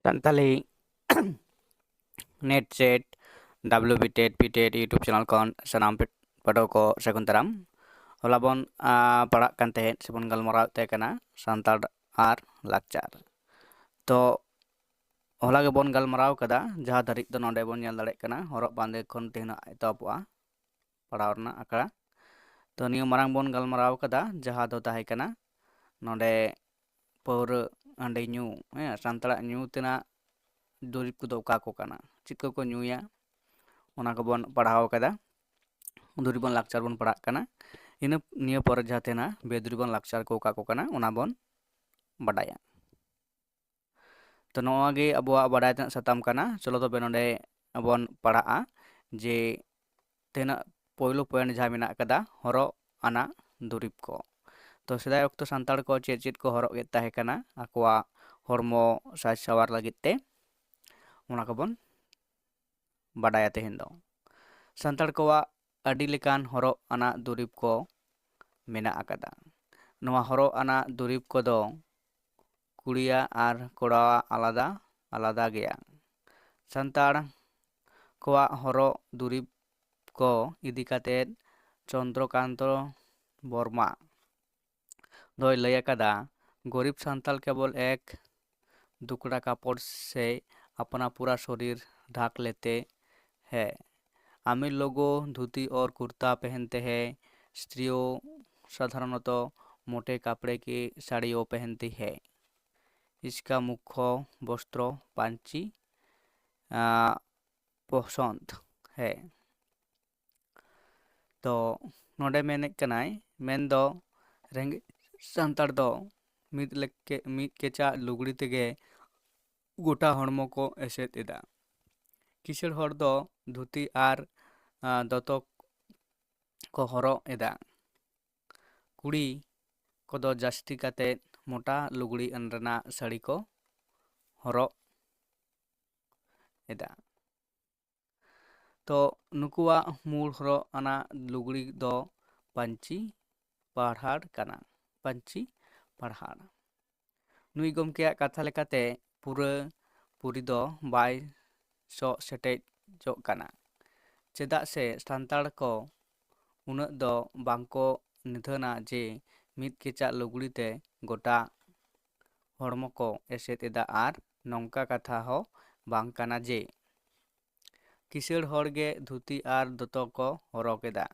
Santali net set WB TET PTET YouTube channel कौन सनाम पढ़ो को सगुन दाराम होला बन पढ़ाग कान तहेत सेबन गलमराव ते कना सानताड़ आर लाकचार तो होला गे बन गलमराव कदा जहाँ धरिक दो नोंडे बन नेल दाड़ेग कना हरक बांदे खन तेहना एतोहबआ पढ़ाव रना आकड़ा तो नियो मारांग बन गलमराव कदा जहाँ दो ताहे कना नोंडे पौर अंडे ᱧᱩ सानताड़ाग ᱧᱩ तेना दुरिब को दो का को कना चित को ᱧᱩᱭᱟ ओना को बन पढ़ाव कदा दुरिब बन लाकचार बन पढ़ाग कना इन नियो पर जहाँ तेना बेदुरिब बन लाकचार को का को कना ओना बन बडाया तो नोआ गे अबुआ बडाय तेना सताम कना चलो तो नोंडे बन पढ़ाआ जे तेना पोयलो पॉइंट जहाँ मेना कदा हरक आना दुरिब को तो सेदाय ऑक्तो सानताड़ को चेद चेद को हरक गे ताहे कना आकोआ हरमो साज सवार लगित ते ओना को बन बडाया तेहेन दो सानताड़ कोआ अडी लेकान हरक आना दुरिब को मेना आकदा नोआ हरक आना दुरिब को दो कुड़िया आर कोड़ा आलादा आलादा गया सानताड़ कोआ हरक दुरिब को इदी कातेद चंद्रकांत बर्मा दोय लय कदा गरीब सानताल केवल एक दुकड़ा कापड़ से अपना पूरा शरीर ढक लेते हैं। अमीर लोगों धोती और कुर्ता पहनते हैं। स्त्रियों साधारणतः मोटे कपड़े की साड़ियों पहनती है। इसका मुख्य वस्त्र पांची पसंद है। तो नोडे मेने कनाय मेन दो रेंगे सानताड़ दो मिद केचा लुगड़ी तेगे गोटा हड़मो को एसेद एदा किसुर हर दो धोती आर दोतो को हरक एदा कुड़ी कोदो जास्ती काते मोटा लुगड़ी अनरना साड़ी को हरक एदा तो नुकुआ मूल हरक आना लुगड़ी दो पांची पाढ़ाड़ कना पांची पाढ़ाड़ नुई गमकेया कथा लेकाते पूरा पूरी दो बाय सो सेटेज जो कना चेदा से सानताड़ को उन्नत दो बांको निधना जे मिद केचा लुगड़ी ते गोटा हड़मो को एसेद एदा आर नौका कथा हो बांग कना जे किसुर हड़गे धोती आर दोतो को हरक एदा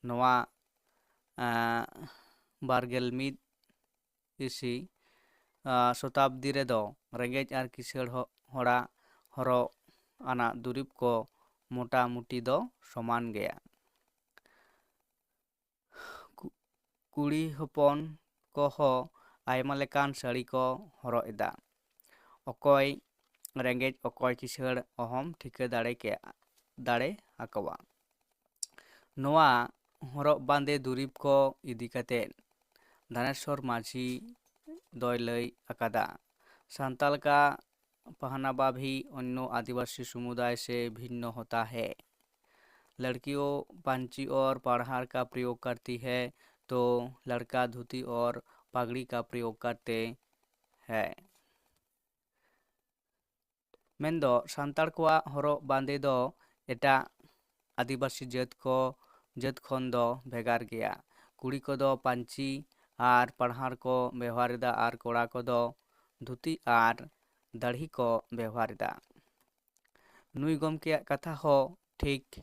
नोआ बारगेल मिद इसी शताब्दी रे दो रेंगेज आर किसुर हड़ा हरक आना दुरिब को मोटा मुटी दो समान गया कुड़ी हपन को हो आयमा लेकान साड़ी को हरक एदा अकय रेंगेज अकय किसुर अहम ठिका दाड़े आकवा नोआ हरक बांदे दुरिब को इदी काते धनेश्वर माझी दोय लय आकादा सानताल का पहनावा भी अन्य आदिवासी समुदाय से भिन्न होता है। लड़कियों पांची और पाढ़ाड़ का प्रयोग करती है तो लड़का धोती और पगड़ी का प्रयोग करते हैं। मेनदो सानताड़ कोआ हरक बांदे दो एटा आदिवासी जात खन दो भेगार गया कुड़ी को दो पांची आर पाढ़ाड़ को व्यवहार एदा आर कोड़ा को दो धोती आर दाढ़ी को व्यवहार एदा नुई गमकेया कथा हो ठीक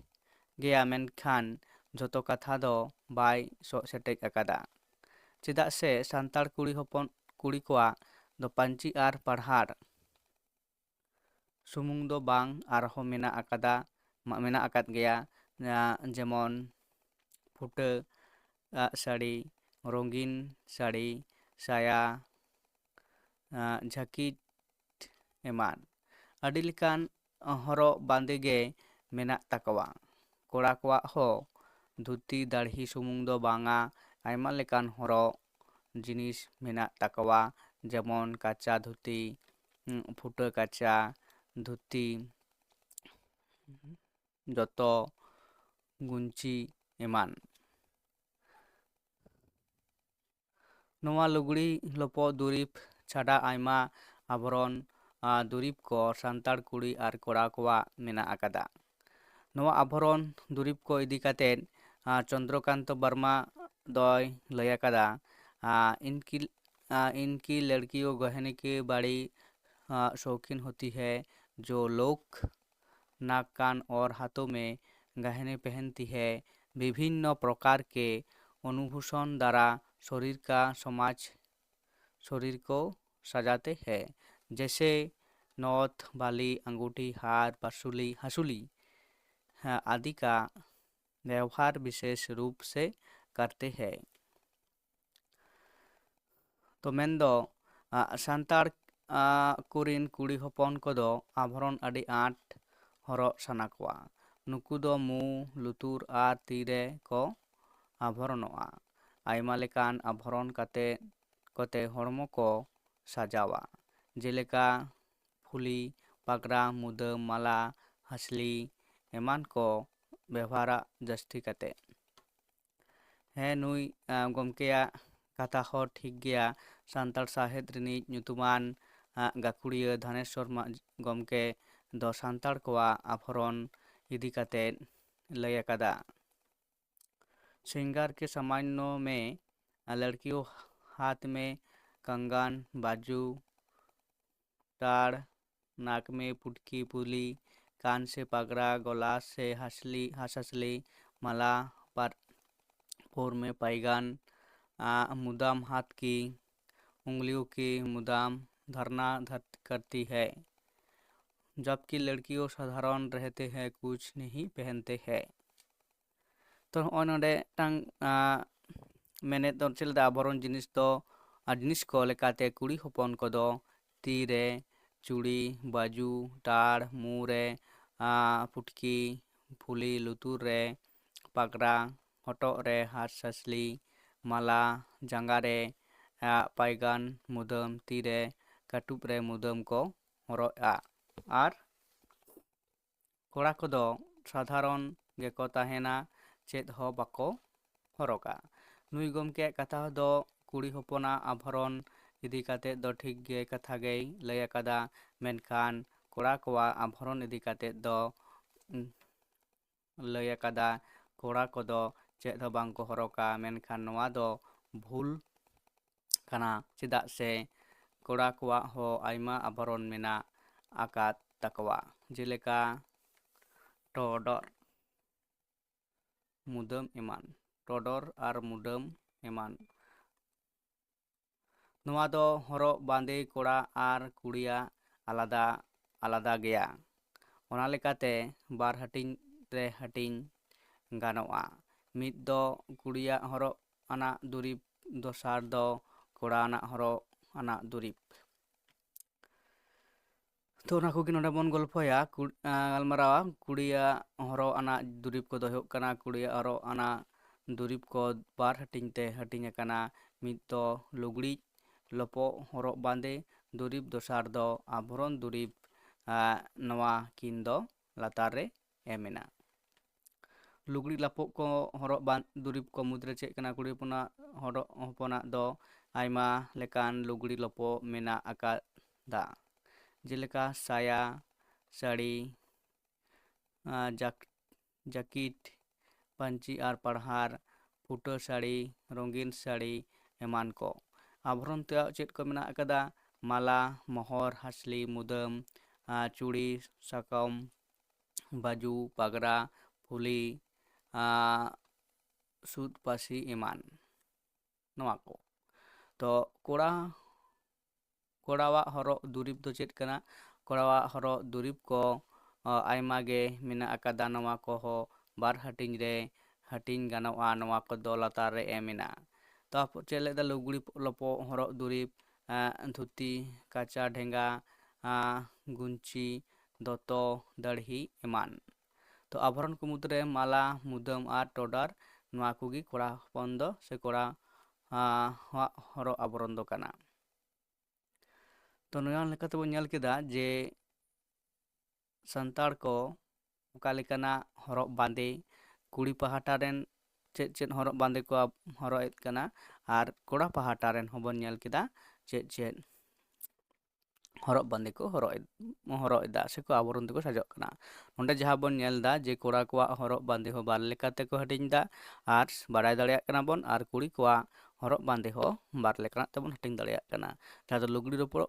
गया मेनखान जतो कथा दो बाय सो सेटेज आकादा चेदा से सानताड़ कुड़ी कोआ दो पांची आर पाढ़ाड़ सुमुंग दो बांग आरहो मेना आकाद गया जेमन फुटा साड़ी रंगीन साड़ी साया जैकेट एमान अडी लेकान हरक बांदे गे मेना ताकवा कोड़ा कोआ हो धोती दाढ़ी सुमुंग दो बांगा आयमा लेकान हरक जिनिस मेना ताकवा जेमन काचा धोती फुटा काचा धोती जतो गुंची एमान नोआ लुगड़ी लपो दुरिब छाड़ा आयमा आभरण ᱫᱩᱨᱤᱵ ᱠᱚ ᱥᱟᱱᱛᱟᱲ ᱠᱩᱲᱤ ᱟᱨ ᱠᱚᱲᱟ ᱠᱚᱣᱟᱜ ᱢᱮᱱᱟᱜ ᱟᱠᱟᱫᱟ। ᱱᱚᱣᱟ ᱟᱵᱷᱚᱨᱚᱱ ᱫᱩᱨᱤᱵ ᱠᱚ ᱤᱫᱤ ᱠᱟᱛᱮᱫ ᱪᱚᱱᱫᱨᱚᱠᱟᱱᱛᱚ ᱵᱚᱨᱢᱟ ᱫᱚᱭ ᱞᱟᱹᱭ ᱟᱠᱟᱫᱟ, इनकी लड़कियों गहने के बड़ी शौकीन होती है, जो लोग नाक कान और हाथों में गहने पहनती है। विभिन्न प्रकार के आभूषण द्वारा शरीर को सजाते हैं, जैसे नौथ, बाली, अंगूठी, हार, हसूली आदि का व्यवहार विशेष रूप से करते हैं। तो मेनदो सान्ताड़ कुरिन कुड़ी हपन कोदो आभरण आदि आंट हरग साना कोआ। नुकु दो मु, लुतुर आर तीरे को आभरणोआ। आयमा लेकान आभरण कते हड़मो को साजावा, जेलेका फुली, पागरा, मुदम, माला, हासली एमान को व्यवहारा जस्ती कते। है नुई गमकेया कथा हो ठीक गया। सान्ताड़ साहेद रिनिज ᱧᱩᱛᱩᱢᱟᱱ गाकुड़िया धनेश्वर गमके दो सान्ताड़ कोआ आभरण इदी कते लय अकादा। श्रृंगार के सामान्यों में लड़कियों हाथ में कंगन, बाजू, ताड़, नाक में पुटकी पुली, कान से पगड़ा, गला से हंसली, माला, पैर में पैगान, मुदाम हाथ की उंगलियों की मुदाम धरना करती है, जबकि लड़कियों साधारण रहते हैं, कुछ नहीं पहनते हैं। तो नोडे टांग मेने तो चलदा आभरण जिनिस को लेकाते कुड़ी हपन कोदो तीरे चूड़ी, बाजू, ताड़, मुरे पुटकी, फुली, लुतुर रे पागड़ा, हटोग रे हासली, माला, जांगा रे पैगान, मुदम, तीरे काटुब रे मुदम को हरगा। आर कोड़ा कोदो साधारण गेको ताहेना, चेद हो बाको हरगा। नुई गमके कथा दो कुड़ी हपना आभरण इदी काते दो ठीक गे कथा गे लय अकादा। मेनखान कोड़ा कोआ आभरण इदी काते दो लय अकादा कोड़ा कोदो चेद हो बांको हरगा। मेनखान नोआ दो भूल काना, चेदाग से कोड़ा कोआ हो आयमा आभरण मेना आकाद ताकवा, जेलेका टोडर, मुदम एमान। टोडर आर मुदम एमान नोआ दो हरग बांदे कोड़ा आर कुड़िया आलादा आलादा गया। ओना लेकाते बार हाटिंग रे हाटिंग गानोआ। मिद दो कुड़िया हरग आना दुरिब, दोसार दो कोड़ा आना हरग आना दुरिब। तो ओना कोगे नोडे बोन गल्पया गालमारावा। कुड़िया हरग आना दुरिब को हुयुग काना, कुड़िया हरग आना दुरिब को बार हाटिंग ते हाटिंग अकाना। मिद दो लुगड़ी लपो हरग बांदे दुरिब, दोसार दो आभरण दुरिब। नवा किन दो लातार रे एमेना। लुगड़ी लापो को हरग दुरिब को मुद्रे चेक काना कुड़ी हपना हरग हपना दो आयमा लेकान लुगड़ी लपो मेना आकादा, जेलेका साया, साड़ी, जैकेट, पंची आर पढ़ार, फुटा साड़ी, रंगीन साड़ी एमान को। आभरण ते चेद को मेना अकादा, माला, मोहर, हासली, मुदम, चूड़ी, साकम, बाजू, पागड़ा, फुली, सूद पासी एमान नोआ को। तो कोड़ावा हरग दुरिब दो चेद काना, कोड़ावा हरग दुरिब को आयमा गे मेना अकादा। नोआ को हो बार हाटिंग रे हाटिंग गानोआ, नोआ को दो लातार रे एमेना। तारपर चेद लेदा लुगड़ी लपो हरग दुरिब, धुती, काचा, ढेंगा, गुंची, दोतो, दड़ही एमान। तो आभरण को मुद्रे माला, मुदम आर टोडर नोआ कोगी कोड़ा हपन दो से कोड़ा हरग आभरण दो काना। तो नोया लेकाते बो नेल केदा जे सान्ताड़ को ओका लेकाना हरग बांदे कुड़ी पाहाटा रेन चेद चेद हरग बांदे को हरग एद काना, आर कोड़ा पाहाटा रेन होबन नेल केदा चेद चेद ᱦᱚᱨᱚᱜ ᱵᱟᱸᱫᱮ ᱠᱚ ᱦᱚᱨᱚᱜ ᱮᱫᱟ ᱥᱮᱠᱚ ᱟᱵᱚᱨᱚᱱ ᱛᱮᱠᱚ ᱥᱟᱡᱚᱜ ᱠᱟᱱᱟ। ᱱᱚᱰᱮ ᱡᱟᱦᱟᱸ ᱵᱚᱱ ᱧᱮᱞ ᱮᱫᱟ ᱡᱮ ᱠᱚᱲᱟ ᱠᱚᱣᱟᱜ ᱦᱚᱨᱚᱜ ᱵᱟᱸᱫᱮ ᱦᱚᱸ ᱵᱟᱨ ᱞᱮᱠᱟ ᱛᱮᱠᱚ ᱦᱟᱹᱴᱤᱧ ᱮᱫᱟ ᱟᱨ ᱵᱟᱲᱟᱭ ᱫᱟᱲᱮᱭᱟᱜ ᱠᱟᱱᱟ ᱵᱚᱱ, ᱟᱨ ᱠᱩᱲᱤ ᱠᱚᱣᱟᱜ ᱦᱚᱨᱚᱜ ᱵᱟᱸᱫᱮ ᱦᱚᱸ ᱵᱟᱨ ᱞᱮᱠᱟᱱᱟᱜ ᱛᱮᱵᱚᱱ ᱦᱟᱹᱴᱤᱧ ᱫᱟᱲᱮᱭᱟᱜ ᱠᱟᱱᱟ। ᱡᱟᱦᱟᱸ ᱫᱚ ᱞᱩᱜᱽᱲᱤ ᱨᱚᱯᱚᱲ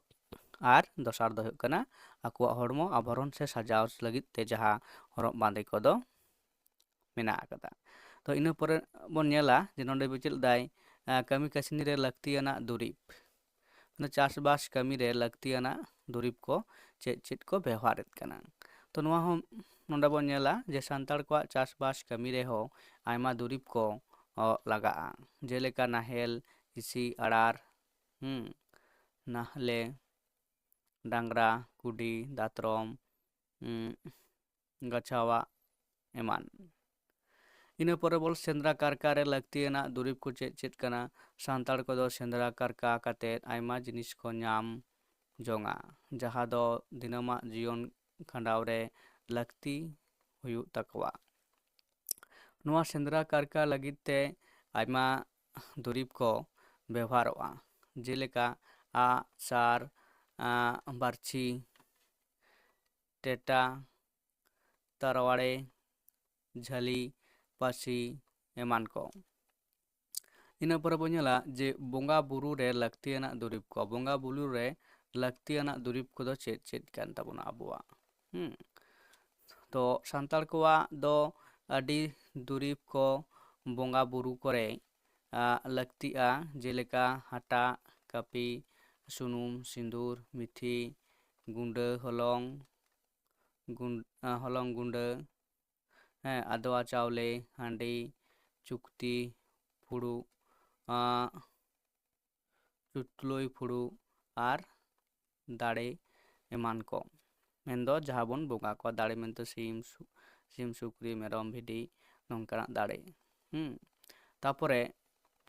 ᱟᱨ ᱫᱚᱥᱟᱨ ᱫᱚ ᱦᱩᱭᱩᱜ ᱠᱟᱱᱟ ᱟᱠᱚᱣᱟᱜ ᱦᱚᱲᱢᱚ ᱟᱵᱚᱨᱚᱱ ᱥᱮ ᱥᱟᱡᱟᱣ ᱞᱟᱹᱜᱤᱫ ᱛᱮ ᱡᱟᱦᱟᱸ ᱦᱚᱨᱚᱜ ᱵᱟᱸᱫᱮ ᱠᱚᱫᱚ ᱢᱮᱱᱟᱜ ᱟᱠᱟᱫᱟ। ᱛᱚ ᱤᱱᱟᱹ ᱯᱚᱨᱮ ᱵᱚᱱ ᱧᱮᱞᱟ ᱡᱮ ᱱᱚᱰᱮ ᱵᱤᱪᱟᱹᱨ ᱫᱟᱭ ᱠᱟᱹᱢᱤ ᱠᱟᱹᱥᱱᱤ ᱨᱮ ᱞᱟᱹᱠᱛᱤᱭᱟᱱᱟᱜ ᱫᱩᱨᱤᱵᱽ। ᱪᱟᱥᱵᱟᱥ ᱠᱟᱹᱢᱤ ᱨᱮ ᱞᱟᱹᱠᱛᱤᱭᱟᱱᱟᱜ ᱫᱩᱨᱤᱵᱽ ᱠᱚ ᱪᱮᱫ ᱪᱮᱫ ᱠᱚ ᱵᱮᱣᱦᱟᱨᱮᱫ ᱠᱟᱱᱟ। ᱛᱚ ᱱᱚᱣᱟ ᱦᱚᱸ ᱱᱚᱰᱮ ᱵᱚᱱ ᱧᱮᱞᱟ ᱡᱮ ᱥᱟᱱᱛᱟᱲ ᱠᱚᱣᱟᱜ ᱪᱟᱥᱵᱟᱥ ᱠᱟᱹᱢᱤ ᱨᱮᱦᱚᱸ ᱟᱭᱢᱟ ᱫᱩᱨᱤᱵᱽ ᱠᱚ ᱞᱟᱜᱟᱜᱼᱟ। ᱡᱮᱞᱮᱠᱟ ᱱᱟᱦᱮᱞ, ᱤᱥᱤ ᱟᱲᱟᱨ, ᱱᱟᱦᱞᱮ, ᱰᱟᱝᱨᱟ, ᱠᱩᱰᱤ, ᱫᱟᱛᱨᱚᱢ, ᱜᱟᱪᱷᱟᱣᱟᱜ ᱮᱢᱟᱱ। ᱤᱱᱟᱹ ᱯᱚᱨᱮ ᱵᱚᱱ ᱥᱮᱸᱫᱽᱨᱟ ᱠᱟᱨᱠᱟ ᱨᱮ ᱞᱟᱹᱠᱛᱤᱭᱟᱱᱟᱜ ᱫᱩᱨᱤᱵᱽ ᱠᱚ ᱪᱮᱫ ᱪᱮᱫ ᱠᱟᱱᱟ। ᱥᱟᱱᱛᱟᱲ ᱠᱚᱫᱚ ᱥᱮᱸᱫᱽᱨᱟ ᱠᱟᱨᱠᱟ ᱠᱟᱛᱮᱫ ᱟᱭᱢᱟ ᱡᱤᱱᱤᱥ ko ᱧᱟᱢ ᱡᱚᱝᱟ, ᱡᱟᱦᱟᱸ ᱫᱚ ᱫᱤᱱᱟᱹᱢᱟᱜ ᱡᱤᱭᱚᱱ ᱠᱷᱟᱸᱰᱟᱣ ᱨᱮ ᱞᱟᱹᱠᱛᱤ ᱦᱩᱭᱩᱜ ᱛᱟᱠᱚᱣᱟ। ᱱᱚᱣᱟ ᱥᱮᱸᱫᱽᱨᱟ ᱠᱟᱨᱠᱟ ᱞᱟᱹᱜᱤᱫ ᱛᱮ ᱟᱭᱢᱟ ᱫᱩᱨᱤᱵᱽ ᱠᱚ ᱵᱮᱣᱦᱟᱨᱚᱜᱼᱟ। ᱡᱮᱞᱮᱠᱟ ᱟᱸᱜ, ᱥᱟᱨ, ᱵᱟᱹᱨᱪᱷᱤ, ᱴᱮᱴᱟ, ᱛᱟᱨᱣᱟᱲᱮ, ᱡᱷᱟᱹᱞᱤ, ᱯᱟᱹᱥᱤ ᱮᱢᱟᱱ ᱠᱚ। ᱤᱱᱟᱹ ᱯᱚᱨᱮ ᱵᱚᱱ ᱧᱮᱞᱟ ᱡᱮ ᱵᱚᱸᱜᱟ ᱵᱩᱨᱩ ᱨᱮ ᱞᱟᱹᱠᱛᱤᱭᱟᱱᱟᱜ ᱫᱩᱨᱤᱵᱽ ᱠᱚ। ᱵᱚᱸᱜᱟ ᱵᱩᱨᱩ ᱨᱮ ᱞᱟᱹᱠᱛᱤᱭᱟᱱᱟᱜ ᱫᱩᱨᱤᱵᱽ ᱠᱚᱫᱚ ᱪᱮᱫ ᱪᱮᱫ ᱠᱟᱱ ᱛᱟᱵᱚᱱᱟ ᱟᱵᱚᱣᱟᱜ। ᱛᱚ ᱥᱟᱱᱛᱟᱲ ᱠᱚᱣᱟᱜ ᱫᱚ ᱟᱹᱰᱤ ᱫᱩᱨᱤᱵᱽ ᱠᱚ ᱵᱚᱸᱜᱟ ᱵᱩᱨᱩ ᱠᱚᱨᱮ ᱞᱟᱹᱠᱛᱤᱜᱼᱟ। ᱡᱮᱞᱮᱠᱟ ᱦᱟᱴᱟᱜ, ᱠᱟᱹᱯᱤ, ᱥᱩᱱᱩᱢ, ᱥᱤᱸᱫᱩᱨ, ᱢᱤᱛᱷᱤ, ᱜᱩᱸᱰᱟᱹ ᱦᱚᱞᱚᱝ, ᱦᱚᱞᱚᱝ ᱜᱩᱸᱰᱟᱹ, ᱟᱫᱽᱣᱟ ᱪᱟᱣᱞᱮ, ᱦᱟᱺᱰᱤ, ᱪᱩᱠᱛᱤ, ᱯᱷᱩᱲᱩᱜ, ᱪᱩᱴᱞᱩᱭ ᱯᱷᱩᱲᱩᱜ ᱟᱨ ᱫᱟᱲᱮ ᱮᱢᱟᱱ ᱠᱚ। ᱢᱮᱱᱫᱚ ᱡᱟᱦᱟᱸ ᱵᱚᱱ ᱵᱚᱸᱜᱟ ᱠᱚᱣᱟ ᱫᱟᱲᱮ ᱢᱮᱱᱛᱮ ᱥᱤᱢ, ᱥᱩᱠᱨᱤ, ᱢᱮᱨᱚᱢ, ᱵᱷᱤᱰᱤ ᱱᱚᱝᱠᱟᱱᱟᱜ ᱫᱟᱲᱮ। ᱛᱟᱯᱚᱨᱮ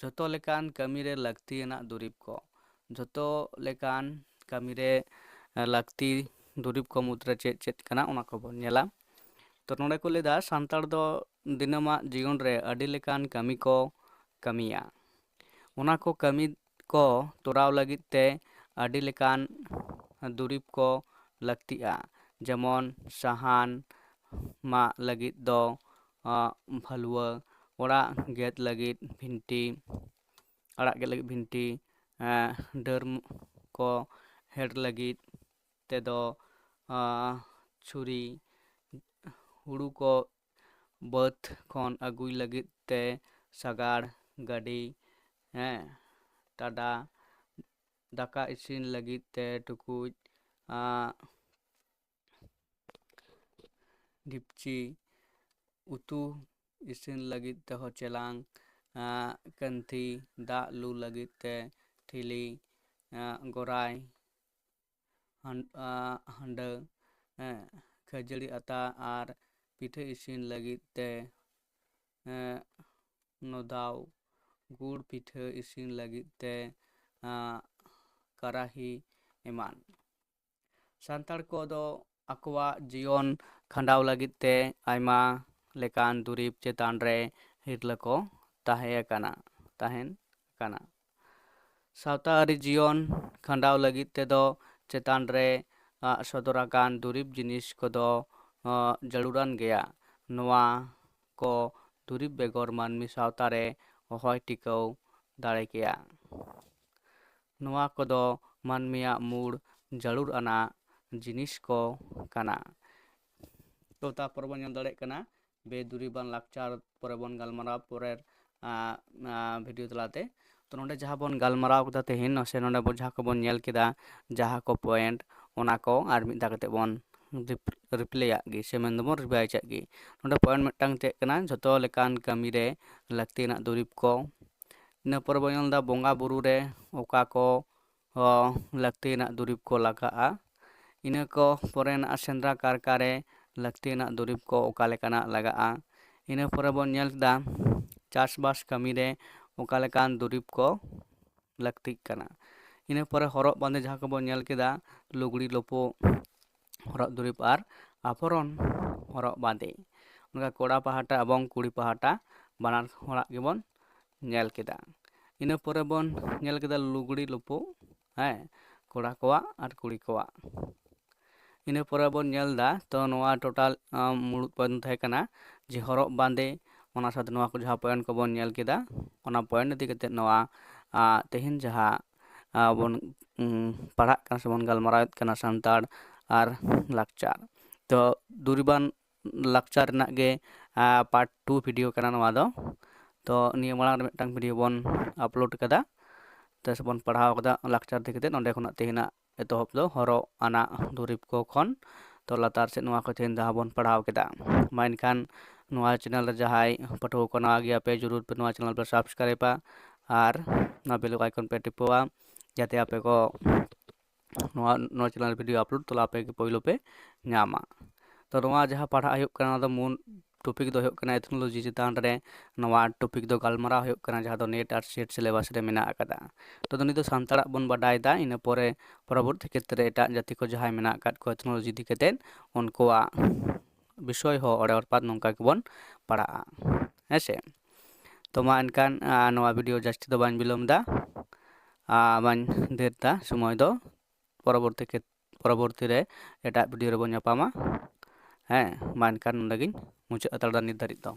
ᱡᱷᱚᱛᱚ ᱞᱮᱠᱟᱱ ᱠᱟᱹᱢᱤᱨᱮ ᱞᱟᱹᱠᱛᱤᱭᱟᱱᱟᱜ ᱫᱩᱨᱤᱵᱽ ᱠᱚ। ᱡᱷᱚᱛᱚ ᱞᱮᱠᱟᱱ ᱠᱟᱹᱢᱤᱨᱮ ᱞᱟᱹᱠᱛᱤ ᱫᱩᱨᱤᱵᱽ ᱠᱚ ᱢᱩᱫᱽᱨᱮ ᱪᱮᱫ ᱪᱮᱫ ᱠᱟᱱᱟ ᱚᱱᱟ ᱠᱚᱵᱚᱱ ᱧᱮᱞᱟ। ᱛᱚ ᱱᱚᱰᱮ ᱠᱚ ᱞᱟᱹᱭᱫᱟ ᱥᱟᱱᱛᱟᱲ ᱫᱚ ᱫᱤᱱᱟᱹᱢᱟᱜ ᱡᱤᱭᱚᱱ ᱨᱮ ᱟᱹᱰᱤ ᱞᱮᱠᱟᱱ ᱠᱟᱹᱢᱤ ᱠᱚ ᱠᱟᱹᱢᱤᱭᱟ। ᱚᱱᱟ ᱠᱚ ᱠᱟᱹᱢᱤ ᱠᱚ ᱛᱚᱨᱟᱣ ᱞᱟᱹᱜᱤᱫ ᱛᱮ ᱟᱹᱰᱤ ᱞᱮᱠᱟᱱ ᱫᱩᱨᱤᱵᱽ ᱠᱚ ᱞᱟᱹᱠᱛᱤᱜᱼᱟ। ᱡᱮᱢᱚᱱ ᱥᱟᱦᱟᱱ ᱢᱟᱜ ᱞᱟᱹᱜᱤᱫ ᱫᱚ ᱯᱷᱟᱹᱞᱩᱣᱟᱹ, ᱚᱲᱟᱜ ᱜᱮᱫ ᱞᱟᱹᱜᱤᱫ ᱵᱷᱤᱱᱴᱤ, ᱟᱲᱟᱜ ᱜᱮᱫ ᱞᱟᱹᱜᱤᱫ ᱵᱷᱤᱱᱴᱤ, ᱰᱟᱹᱨ ᱠᱚ ᱦᱮᱲ ᱞᱟᱹᱜᱤᱫ ᱛᱮᱫᱚ ᱪᱷᱩᱨᱤ, ᱦᱩᱲᱩ ᱠᱚ ᱵᱟᱹᱫᱽ ᱠᱷᱚᱱ ᱟᱹᱜᱩᱭ ᱞᱟᱹᱜᱤᱫ ᱛᱮ ᱥᱟᱜᱟᱲ ᱜᱟᱹᱰᱤ, ᱴᱟᱰᱟ, ᱫᱟᱠᱟ ᱤᱥᱤᱱ ᱞᱟᱹᱜᱤᱫ ᱛᱮ ᱴᱩᱠᱩᱡ, ᱰᱷᱤᱯᱪᱤ, ᱩᱛᱩ ᱤᱥᱤᱱ ᱞᱟᱹᱜᱤᱫ ᱛᱮᱦᱚᱸ ᱪᱮᱞᱟᱝ, ᱠᱟᱹᱱᱛᱤ, ᱫᱟᱜ ᱞᱩ ᱞᱟᱹᱜᱤᱫ ᱛᱮ ᱴᱷᱤᱞᱤ, ᱜᱚᱨᱟᱭ, ᱦᱟᱸᱰᱟᱹ, ᱠᱷᱟᱹᱡᱟᱹᱲᱤ ᱟᱛᱟ ᱟᱨ ᱯᱤᱴᱷᱟᱹ ᱤᱥᱤᱱ ᱞᱟᱹᱜᱤᱫ ᱛᱮ ᱱᱚᱫᱟᱣ, ᱜᱩᱲ ᱯᱤᱴᱷᱟᱹ ᱤᱥᱤᱱ ᱞᱟᱹᱜᱤᱫ ᱛᱮ ᱠᱟᱨᱟᱦᱤ ᱮᱢᱟᱱ। ᱥᱟᱱᱛᱟᱲ ᱠᱚᱫᱚ ᱟᱠᱚᱣᱟᱜ ᱡᱤᱭᱚᱱ ᱠᱷᱟᱸᱰᱟᱣ ᱞᱟᱹᱜᱤᱫ ᱛᱮ ᱟᱭᱢᱟ ᱞᱮᱠᱟᱱ ᱫᱩᱨᱤᱵᱽ ᱪᱮᱛᱟᱱ ᱨᱮ ᱦᱤᱨᱞᱟᱹ ᱠᱚ ᱛᱟᱦᱮᱱ ᱠᱟᱱᱟ। ᱥᱟᱶᱛᱟ ᱟᱹᱨᱤ ᱡᱤᱭᱚᱱ ᱠᱷᱟᱸᱰᱟᱣ ᱞᱟᱹᱜᱤᱫ ᱛᱮᱫᱚ ᱪᱮᱛᱟᱱ ᱨᱮ ᱥᱚᱫᱚᱨ ᱟᱠᱟᱱ ᱫᱩᱨᱤᱵᱽ ᱡᱤᱱᱤᱥ ᱠᱚᱫᱚ ᱡᱟᱹᱨᱩᱲᱟᱱ ᱜᱮᱭᱟ। ᱱᱚᱣᱟ ᱠᱚ ᱫᱩᱨᱤᱵᱽ ᱵᱮᱜᱚᱨ ᱢᱟᱹᱱᱢᱤ ᱥᱟᱶᱛᱟ ᱨᱮ ᱚᱦᱚᱭ ᱴᱤᱠᱟᱹᱣ ᱫᱟᱲᱮ ᱠᱮᱭᱟ। ᱱᱚᱣᱟ ᱠᱚᱫᱚ ᱢᱟᱹᱱᱢᱤᱭᱟᱜ ᱢᱩᱲ ᱡᱟᱹᱨᱩᱲ ᱟᱱᱟᱜ ᱡᱤᱱᱤᱥ ᱠᱚ ᱠᱟᱱᱟ। ᱛᱚ ᱛᱟᱨᱯᱚᱨ ᱵᱚᱱ ᱧᱮᱞ ᱫᱟᱲᱮᱭᱟᱜ ᱠᱟᱱᱟ ᱵᱮᱼᱫᱩᱨᱤᱵᱟᱱ ᱞᱟᱠᱪᱟᱨ ᱯᱚᱨᱮ ᱵᱚᱱ ᱜᱟᱞᱢᱟᱨᱟᱣ ᱯᱚᱨᱮᱨ ᱵᱷᱤᱰᱤᱭᱳ ᱛᱟᱞᱟᱛᱮ। ᱛᱚ ᱱᱚᱰᱮ ᱡᱟᱦᱟᱸ ᱵᱚᱱ ᱜᱟᱞᱢᱟᱨᱟᱣ ᱠᱮᱫᱟ ᱛᱮᱦᱮᱧ ᱥᱮ ᱱᱚᱰᱮ ᱡᱟᱦᱟᱸ ᱠᱚᱵᱚᱱ ᱧᱮᱞ ᱠᱮᱫᱟ ᱡᱟᱦᱟᱸ ko ᱯᱚᱭᱮᱱᱴ ᱚᱱᱟ ko ᱟᱨ ᱢᱤᱫ ᱫᱷᱟᱣ ᱠᱟᱛᱮ ᱵᱚᱱ ᱨᱤᱯᱞᱮᱭᱟᱜ ᱜᱮ ᱥᱮ ᱢᱮᱱ ᱫᱚᱵᱚᱱ ᱨᱤᱵᱟᱭᱤᱡᱟᱜ ᱜᱮ। ᱱᱚᱰᱮ ᱯᱚᱭᱮᱱᱴ ᱢᱤᱫᱴᱟᱝ ᱪᱮᱫ ᱠᱟᱱᱟ ᱡᱷᱚᱛᱚ ᱞᱮᱠᱟᱱ ᱠᱟᱹᱢᱤᱨᱮ ᱞᱟᱹᱠᱛᱤᱭᱟᱱᱟᱜ ᱫᱩᱨᱤᱵᱽ ᱠᱚ। ᱤᱱᱟᱹ ᱯᱚᱨᱮ ᱵᱚᱱ ᱧᱮᱞ ᱮᱫᱟ ᱵᱚᱸᱜᱟ ᱵᱩᱨᱩ ᱨᱮ ᱚᱠᱟ ko ᱞᱟᱹᱠᱛᱤᱭᱟᱱᱟᱜ ᱫᱩᱨᱤᱵᱽ ko ᱞᱟᱜᱟᱜᱼᱟ। ᱤᱱᱟᱹ ko ᱯᱚᱨᱮᱱᱟᱜ ᱥᱮᱸᱫᱽᱨᱟ ᱠᱟᱨᱠᱟ ᱨᱮ ᱞᱟᱹᱠᱛᱤᱭᱟᱱᱟᱜ ᱫᱩᱨᱤᱵᱽ ko ᱚᱠᱟ ᱞᱮᱠᱟᱱᱟᱜ ᱞᱟᱜᱟᱜᱼᱟ। ᱤᱱᱟᱹ ᱯᱚᱨᱮ ᱵᱚᱱ ᱧᱮᱞ ᱠᱮᱫᱟ ᱪᱟᱥᱵᱟᱥ ᱠᱟᱹᱢᱤᱨᱮ ᱚᱠᱟ ᱞᱮᱠᱟᱱ ᱫᱩᱨᱤᱵᱽ ko ᱞᱟᱹᱠᱛᱤᱜ ᱠᱟᱱᱟ। ᱤᱱᱟᱹ ᱯᱚᱨᱮ ᱦᱚᱨᱚᱜ ᱵᱟᱸᱫᱮ ᱡᱟᱦᱟᱸ ᱠᱚᱵᱚᱱ ᱧᱮᱞ ᱠᱮᱫᱟ ᱞᱩᱜᱽᱲᱤ ᱞᱚᱯᱚ, ᱦᱚᱨᱚᱜ ᱫᱩᱨᱤᱵᱽ ᱟᱨ ᱟᱵᱷᱚᱨᱚᱱ ᱦᱚᱨᱚᱜ ᱵᱟᱸᱫᱮ। ᱚᱱᱠᱟ ᱠᱚᱲᱟ ᱯᱟᱦᱴᱟ ᱮᱵᱚᱝ ᱠᱩᱲᱤ ᱯᱟᱦᱴᱟ ᱵᱟᱱᱟᱨ ᱦᱚᱲᱟᱜ ᱜᱮᱵᱚᱱ ᱧᱮᱞ ᱠᱮᱫᱟ। ᱤᱱᱟᱹ ᱯᱚᱨᱮ ᱵᱚᱱ ᱧᱮᱞ ᱠᱮᱫᱟ ᱞᱩᱜᱽᱲᱤ ᱞᱚᱯᱚ, ᱠᱚᱲᱟ ᱠᱚᱣᱟᱜ ᱟᱨ ᱠᱩᱲᱤ ᱠᱚᱣᱟᱜ ᱤᱱᱟᱹ ᱯᱚᱨᱮ ᱵᱚᱱ ᱧᱮᱞ ᱫᱟ ᱛᱚ ᱱᱚᱣᱟ ᱴᱳᱴᱟᱞ ᱢᱩᱲᱩᱫ ᱯᱚᱭᱮᱱᱴ ᱛᱟᱦᱮᱸ ᱠᱟᱱᱟ ᱡᱮ ᱦᱚᱨᱚᱜ ᱵᱟᱸᱫᱮ ᱚᱱᱟ ᱥᱟᱶᱛᱮ ᱱᱚᱣᱟ ᱠᱚ ᱡᱟᱦᱟᱸ ᱯᱚᱭᱮᱱᱴ ᱠᱚᱵᱚᱱ ᱧᱮᱞ ᱠᱮᱫᱟ ᱚᱱᱟ ᱯᱚᱭᱮᱱᱴ ᱤᱫᱤ ᱠᱟᱛᱮ ᱱᱚᱣᱟ ᱛᱮᱦᱮᱧ ᱡᱟᱦᱟᱸ ᱵᱚᱱ ᱯᱟᱲᱦᱟᱜ ᱠᱟᱱᱟ ᱥᱮᱵᱚᱱ ᱜᱟᱞᱢᱟᱨᱟᱣᱮᱫ ᱠᱟᱱᱟ ᱥᱟᱱᱛᱟᱲ ᱟᱨ ᱞᱟᱠᱪᱟᱨ ᱛᱚ ᱫᱩᱨᱤᱵᱟᱱ ᱞᱟᱠᱪᱟᱨ ᱨᱮᱱᱟᱜ ᱜᱮ ᱯᱟর্ট 2 ᱵᱷᱤᱰᱤᱭᱳ ᱠᱟᱱᱟ ᱱᱚᱣᱟ ᱫᱚ ᱛᱚ ᱱᱤᱭᱟᱹ ᱢᱟᱲᱟᱝ ᱨᱮ ᱢᱤᱫᱴᱟᱝ ᱵᱷᱤᱰᱤᱭᱳ ᱵᱚᱱ ᱟᱯᱞᱳᱰ ᱠᱟᱫᱟ ᱛᱮ ᱥᱮᱵᱚᱱ ᱯᱟᱲᱦᱟᱣ ᱠᱟᱫᱟ ᱞᱟᱠᱪᱟর ᱤᱫᱤ ᱠᱟᱛᱮ ᱱᱚᱸᱰᱮ ᱠᱷᱚᱱᱟᱜ ᱛᱮᱦᱮᱧᱟᱜ ᱮᱛᱚᱦᱚᱵ ᱫᱚ ᱦᱚᱨᱚᱜ ᱟᱱᱟᱜ ᱫᱩᱨᱤᱵ ᱠᱚ ᱠᱷᱚᱱ ᱛᱚ ᱞᱟᱛᱟᱨ ᱥᱮᱫ ᱱᱚᱣᱟ ᱠᱚ ᱛᱮᱦᱮᱧ ᱡᱟᱦᱟᱸ ᱵᱚᱱ ᱯᱟᱲᱦᱟᱣ ᱠᱮᱫᱟ ᱢᱟ ᱮᱱᱠᱷᱟᱱ ᱱᱚᱣᱟ ᱪᱮᱱᱮᱞ ᱨᱮ ᱡᱟᱦᱟᱸᱭ ᱯᱟᱹᱴᱷᱩᱣᱟᱹ ᱠᱚ ᱱᱟᱣᱟ ᱜᱮᱭᱟᱯᱮ ᱡᱩᱨᱩᱨ ᱯᱮ ᱱᱚᱣᱟ ᱪᱮᱱᱮᱞ ᱯᱮ ᱥᱟᱵᱥᱠᱨᱟइबᱟ ᱟᱨ ᱱᱚᱣᱟ ᱵᱮᱞ आइकन पे टिपवा जाते आपे को नोआ चैनल वीडियो अपलोड तो आपे के पहिलो पे ᱧᱟᱢᱟ तो नोआ जहां पढ़ा हुयुग कना ᱫᱚ मूल टॉपिक दो हुयुग कना एथनोलॉजी चितान रे नोआ टॉपिक दो गालमारा हुयुग कना जहां दो नेट आर सेट सिलेबस रे मेना आकदा तो नि दो सानताड़ा बन बाडाय दा इन परे परवर्ती क्षेत्र रे एटा जाति को जहां मेना आकाद को एथनोलॉजी दी केते उनकोआ विषय हो ओडे औरपात नोंका के बन पढ़ा हेसे तो मा एनकान नोआ वीडियो जास्ती दो बाñ बिलोम दा बाñ देरता समय दो परवर्ती रे एटा वीडियो रे बन ᱧᱟᱯᱟᱢᱟ ᱦᱮᱸ ᱢᱟ ᱮᱱᱠᱷᱟᱱ ᱱᱚᱰᱮ ᱜᱤᱧ ᱢᱩᱪᱟᱹᱫ ᱦᱟᱛᱟᱲ ᱫᱟ ᱱᱤᱛ ᱫᱷᱟᱹᱨᱤᱡ ᱫᱚ